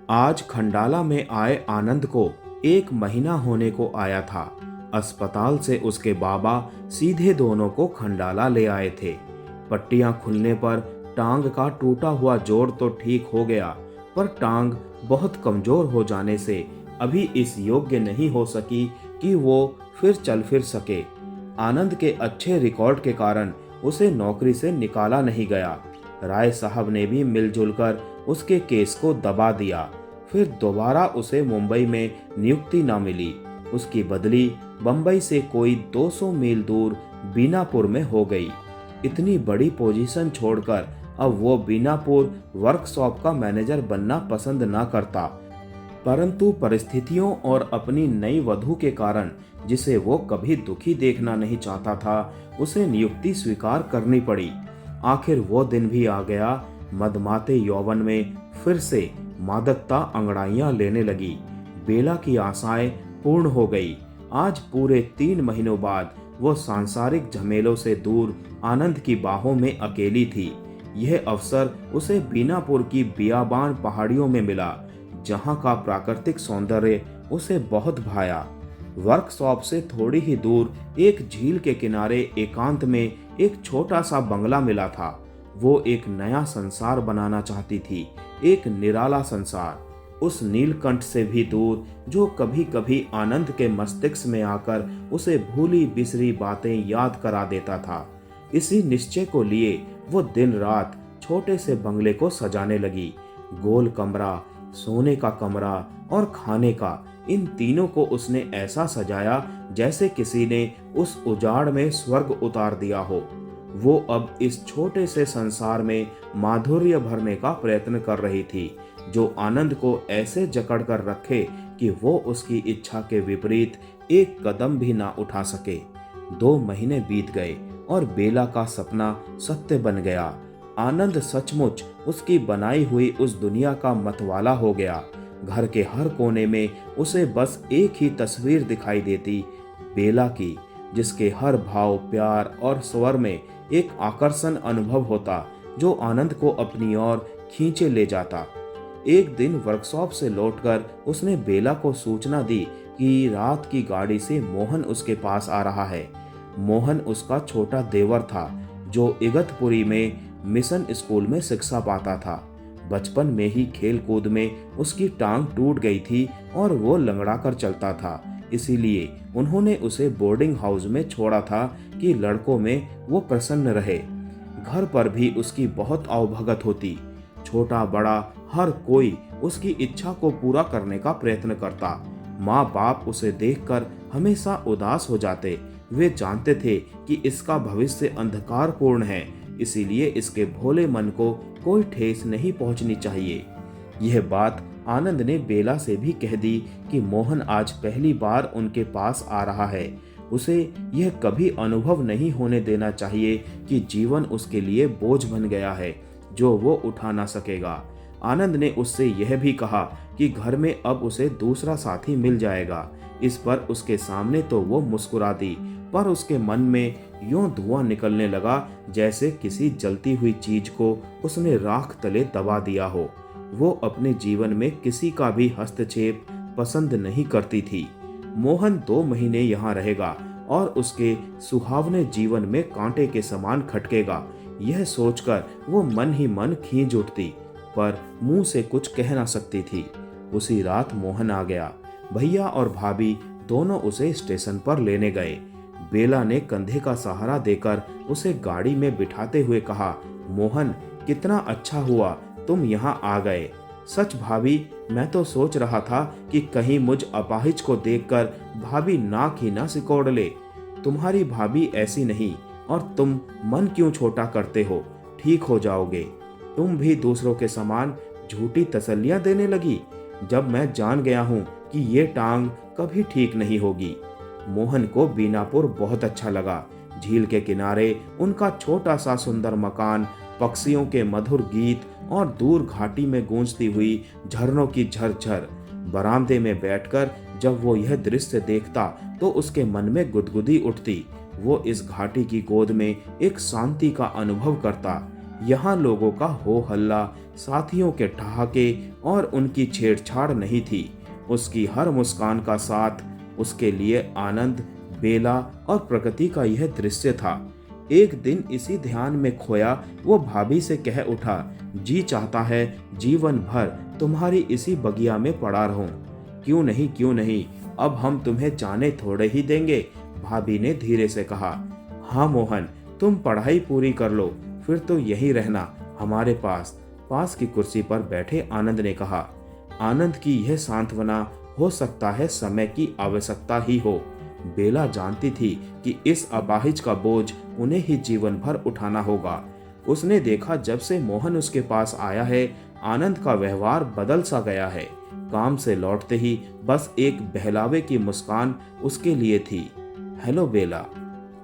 आज खंडाला में आए आनंद को 1 महीना होने को आया था। अस्पताल से उसके बाबा सीधे दोनों को खंडाला ले आए थे। पट्टियां खुलने पर टांग का टूटा हुआ जोड़ तो ठीक हो गया, पर टांग बहुत कमजोर हो जाने से अभी इस योग्य नहीं हो सकी कि वो फिर चल फिर सके। आनंद के अच्छे रिकॉर्ड के कारण उसे नौकरी से निकाला नहीं गया। राय साहब ने भी मिलजुल कर उसके केस को दबा दिया। फिर दोबारा उसे मुंबई में नियुक्ति न मिली। उसकी बदली बंबई से कोई 200 मील दूर बीनापुर में हो गई। इतनी बड़ी पोजीशन छोड़कर अब वो बीनापुर वर्कशॉप का मैनेजर बनना पसंद न करता, परंतु परिस्थितियों और अपनी नई वधू के कारण, जिसे वो कभी दुखी देखना नहीं चाहता था, उसे नियुक्ति स्वीकार करनी पड़ी। आखिर वो दिन भी आ गया। मदमाते यौवन में फिर से मादकता अंगड़ाइयां लेने लगी। बेला की आशाएं पूर्ण हो गई। आज पूरे 3 महीनों बाद वो सांसारिक झमेलों से दूर आनंद की बाहों में अकेली थी। यह अवसर उसे बीनापुर की बियाबान पहाड़ियों में मिला, जहां का प्राकृतिक सौंदर्य उसे बहुत भाया। वर्कशॉप से थोड़ी ही दूर एक झील के किनारे एकांत में एक छोटा सा बंगला मिला था। वो एक नया संसार बनाना चाहती थी, एक निराला संसार, उस नीलकंठ से भी दूर जो कभी कभी आनंद के मस्तिष्क में आकर उसे भूली बिसरी बातें याद करा देता था। इसी निश्चय को लिए वो दिन रात छोटे से बंगले को सजाने लगी। गोल कमरा, सोने का कमरा और खाने का, इन तीनों को उसने ऐसा सजाया जैसे किसी ने उस उजाड़ में स्वर्ग उतार दिया हो। वो अब इस छोटे से संसार में माधुर्य भरने का प्रयत्न कर रही थी, जो आनंद को ऐसे जकड़ कर रखे कि वो उसकी इच्छा के विपरीत एक कदम भी ना उठा सके। 2 महीने बीत गए और बेला का सपना सत्य बन गया। आनंद सचमुच उसकी बनाई हुई उस दुनिया का मतवाला हो गया। घर के हर कोने में उसे बस एक ही तस्वीर दिखाई देती, बेला की, जिसके हर भाव, प्यार और स्वर में एक आकर्षण अनुभव होता जो आनंद को अपनी ओर खींचे ले जाता। एक दिन वर्कशॉप से लौटकर उसने बेला को सूचना दी कि रात की गाड़ी से मोहन उसके पास आ रहा है। मोहन उसका छोटा देवर था, जो इगतपुरी में मिशन स्कूल में शिक्षा पाता था। बचपन में ही खेल कूद में उसकी टांग टूट गई थी और वो लंगड़ा कर चलता था, इसीलिए उन्होंने उसे बोर्डिंग हाउस में छोड़ा था कि लड़कों में वो प्रसन्न रहे। घर पर भी उसकी बहुत आवभगत होती। छोटा बड़ा हर कोई उसकी इच्छा को पूरा करने का प्रयत्न करता। माँ बाप उसे देखकर हमेशा उदास हो जाते। वे जानते थे कि इसका भविष्य अंधकारपूर्ण है, इसीलिए इसके भोले मन को कोई ठेस नहीं पहुंचनी चाहिए। यह बात आनंद ने बेला से भी कह दी कि मोहन आज पहली बार उनके पास आ रहा है। उसे यह कभी अनुभव नहीं होने देना चाहिए कि जीवन उसके लिए बोझ बन गया है जो वो उठा ना सकेगा। आनंद ने उससे यह भी कहा कि घर में अब उसे दूसरा साथी मिल जाएगा। इस पर उसके सामने तो वो मुस्कुरा दी, पर उसके मन में यूं धुआं निकलने लगा जैसे किसी जलती हुई चीज को उसने राख तले दबा दिया हो। वो अपने जीवन में किसी का भी हस्तक्षेप पसंद नहीं करती थी। मोहन 2 महीने यहाँ रहेगा और उसके सुहावने जीवन में कांटे के समान खटकेगा। यह सोचकर वो मन ही मन खींच उठती, पर मुंह से कुछ कह ना सकती थी। उसी रात मोहन आ गया। भैया और भाभी दोनों उसे स्टेशन पर लेने गए। बेला ने कंधे का सहारा देकर उसे गाड़ी में बिठाते हुए कहा, मोहन, कितना अच्छा हुआ तुम यहाँ आ गए। सच भाभी, मैं तो सोच रहा था कि कहीं मुझ अपाहिज को देखकर भाभी नाक ही ना सिकोड़ ले। तुम्हारी भाभी ऐसी नहीं, और तुम मन क्यों छोटा करते हो? ठीक हो जाओगे। तुम भी दूसरों के समान झूठी तसल्लियां देने लगी, जब मैं जान गया हूँ कि ये टांग कभी ठीक नहीं होगी। मोहन को बीनापुर बहुत अच्छा लगा। झील के किनारे उनका छोटा सा सुंदर मकान, पक्षियों के मधुर गीत और दूर घाटी में गूंजती हुई झरनों की झरझर। बरामदे में बैठकर जब वो यह दृश्य देखता तो उसके मन में गुदगुदी उठती। वो इस घाटी की गोद में एक शांति का अनुभव करता। यहाँ लोगों का हो हल्ला, साथियों के ठहाके और उनकी छेड़छाड़ नहीं थी। उसकी हर मुस्कान का साथ उसके लिए आनंद, बेला और प्रकृति का यह दृश्य था। एक दिन इसी ध्यान में खोया वो भाभी से कह उठा, जी चाहता है जीवन भर तुम्हारी इसी बगिया में पड़ा रहूं। क्यों नहीं, क्यों नहीं, अब हम तुम्हें जाने थोड़े ही देंगे, भाभी ने धीरे से कहा। हाँ मोहन, तुम पढ़ाई पूरी कर लो, फिर तो यहीं रहना हमारे पास। पास की कुर्सी पर बैठे आनंद ने कहा। आनंद की यह सांत्वना हो सकता है समय की आवश्यकता ही हो। बेला जानती थी कि इस अपाहिज का बोझ उन्हें ही जीवन भर उठाना होगा। उसने देखा जब से मोहन उसके पास आया है, आनंद का व्यवहार बदल सा गया है। काम से लौटते ही बस एक बहलावे की मुस्कान उसके लिए थी, हेलो बेला।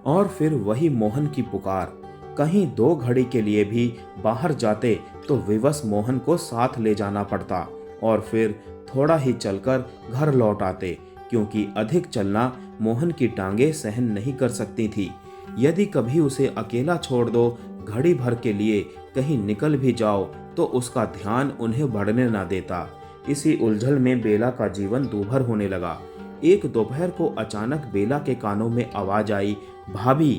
और फिर वही मोहन की पुकार। कहीं 2 घड़ी के लिए भी बाहर जाते तो विवश मोहन को साथ ले जाना पड़ता और फिर थोड़ा ही चलकर घर लौट आते, क्योंकि अधिक चलना मोहन की टांगे सहन नहीं कर सकती थी। यदि कभी उसे अकेला छोड़ दो, घड़ी भर के लिए कहीं निकल भी जाओ, तो उसका ध्यान उन्हें बढ़ने न देता। इसी उलझन में बेला का जीवन दूभर होने लगा। एक दोपहर को अचानक बेला के कानों में आवाज आई, भाभी।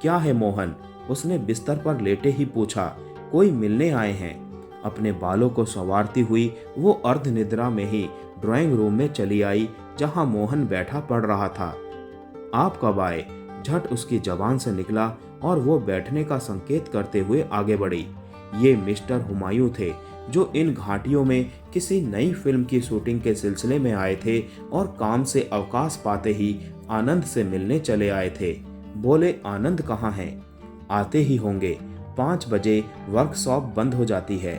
क्या है मोहन? उसने बिस्तर पर लेटे ही पूछा। कोई मिलने आए हैं। अपने बालों को संवारती हुई वो अर्ध निद्रा में ही ड्राइंग रूम में चली आई, जहां मोहन बैठा पढ़ रहा था। आप कब आए? झट उसकी जबान से निकला और वो बैठने का संकेत करते हुए आगे बढ़ी। ये मिस्टर हुमायूं थे, जो इन घाटियों में किसी नई फिल्म की शूटिंग के सिलसिले में आए थे और काम से अवकाश पाते ही आनंद से मिलने चले आए थे। बोले, आनंद कहाँ हैं? आते ही होंगे, 5 बजे वर्कशॉप बंद हो जाती है।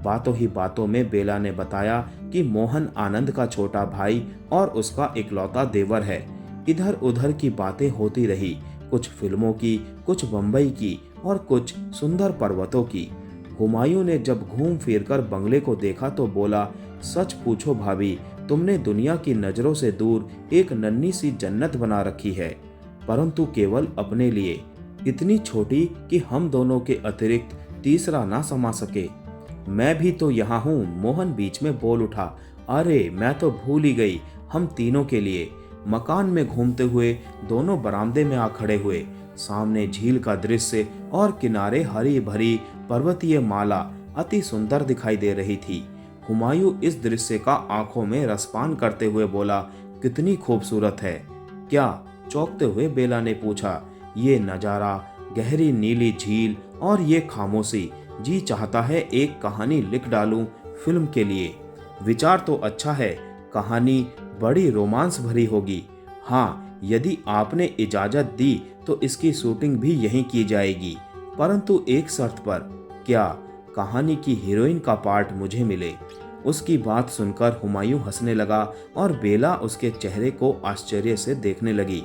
बातों ही बातों में बेला ने बताया कि मोहन आनंद का छोटा भाई और उसका इकलौता देवर है। इधर उधर की बातें होती रही, कुछ फिल्मों की, कुछ बंबई की और कुछ सुंदर पर्वतों की। हुमायूं ने जब घूम फिर कर बंगले को देखा तो बोला, सच पूछो भाभी, तुमने दुनिया की नजरों से दूर एक नन्ही सी जन्नत बना रखी है, परंतु केवल अपने लिए, इतनी छोटी कि हम दोनों के अतिरिक्त तीसरा ना समा सके। मैं भी तो यहाँ हूँ, मोहन बीच में बोल उठा। अरे मैं तो भूल ही गई, हम तीनों के लिए। मकान में घूमते हुए दोनों बरामदे में आ खड़े हुए। सामने झील का दृश्य और किनारे हरी भरी पर्वतीय माला अति सुंदर दिखाई दे रही थी। हुमायूं इस दृश्य का आंखों में रसपान करते हुए बोला, कितनी खूबसूरत है। क्या? चौंकते हुए बेला ने पूछा। ये नजारा, गहरी नीली झील और ये खामोशी, जी चाहता है एक कहानी लिख डालूं फिल्म के लिए। विचार तो अच्छा है, कहानी बड़ी रोमांस भरी होगी। हाँ, यदि आपने इजाजत दी तो इसकी शूटिंग भी यहीं की जाएगी, परंतु एक शर्त पर। क्या? कहानी की हीरोइन का पार्ट मुझे मिले। उसकी बात सुनकर हुमायूं हंसने लगा और बेला उसके चेहरे को आश्चर्य से देखने लगी।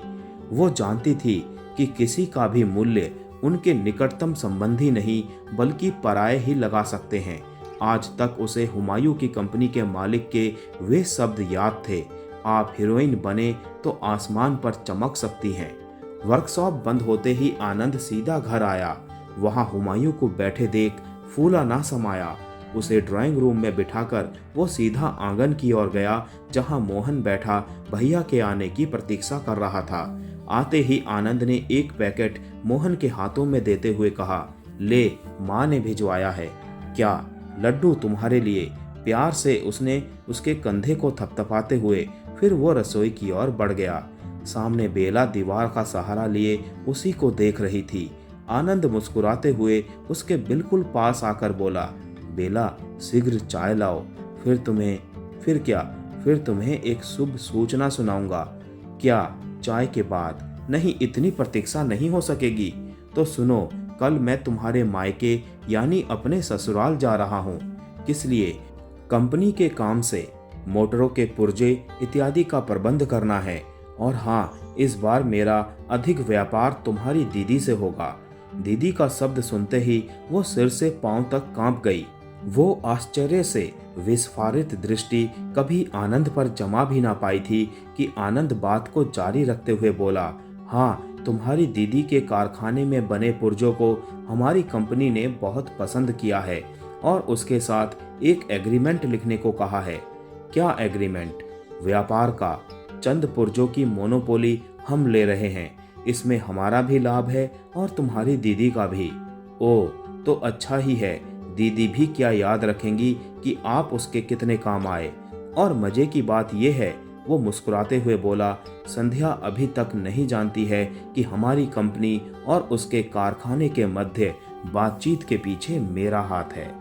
वो जानती थी कि किसी का भी मूल्य उनके निकटतम संबंधी नहीं बल्कि पराये ही लगा सकते हैं। आज तक उसे हुमायूं की कंपनी के मालिक के वे शब्द याद थे, आप हीरोइन बने तो आसमान पर चमक सकती हैं। वर्कशॉप बंद होते ही आनंद सीधा घर आया। वहां हुमायूं को बैठे देख फूला ना समाया। उसे ड्राइंग रूम में बिठाकर वो सीधा आंगन की ओर गया, जहां मोहन बैठा भैया के आने की प्रतीक्षा कर रहा था। आते ही आनंद ने एक पैकेट मोहन के हाथों में देते हुए कहा, ले, माँ ने भिजवाया है। क्या? लड्डू तुम्हारे लिए। प्यार से उसने उसके कंधे को थपथपाते हुए फिर वो रसोई की ओर बढ़ गया। सामने बेला दीवार का सहारा लिए उसी को देख रही थी। आनंद मुस्कुराते हुए उसके बिल्कुल पास आकर बोला, बेला, शीघ्र चाय लाओ, फिर क्या? फिर तुम्हें एक शुभ सूचना सुनाऊंगा। क्या? चाय के बाद? नहीं, इतनी प्रतीक्षा नहीं हो सकेगी। तो सुनो, कल मैं तुम्हारे मायके यानी अपने ससुराल जा रहा हूँ। किस लिए? कंपनी के काम से। मोटरों के पुर्जे इत्यादि का प्रबंध करना है। और हाँ, इस बार मेरा अधिक व्यापार तुम्हारी दीदी से होगा। दीदी का शब्द सुनते ही वो सिर से पांव तक कांप गई। वो आश्चर्य से विस्फारित दृष्टि कभी आनंद पर जमा भी ना पाई थी कि आनंद बात को जारी रखते हुए बोला, हाँ, तुम्हारी दीदी के कारखाने में बने पुर्जों को हमारी कंपनी ने बहुत पसंद किया है और उसके साथ एक एग्रीमेंट लिखने को कहा है। क्या एग्रीमेंट? व्यापार का। चंद पुर्जों की मोनोपोली हम ले रहे हैं। इसमें हमारा भी लाभ है और तुम्हारी दीदी का भी। ओह, तो अच्छा ही है। दीदी भी क्या याद रखेंगी कि आप उसके कितने काम आए। और मजे की बात यह है, वो मुस्कुराते हुए बोला, संध्या अभी तक नहीं जानती है कि हमारी कंपनी और उसके कारखाने के मध्य बातचीत के पीछे मेरा हाथ है।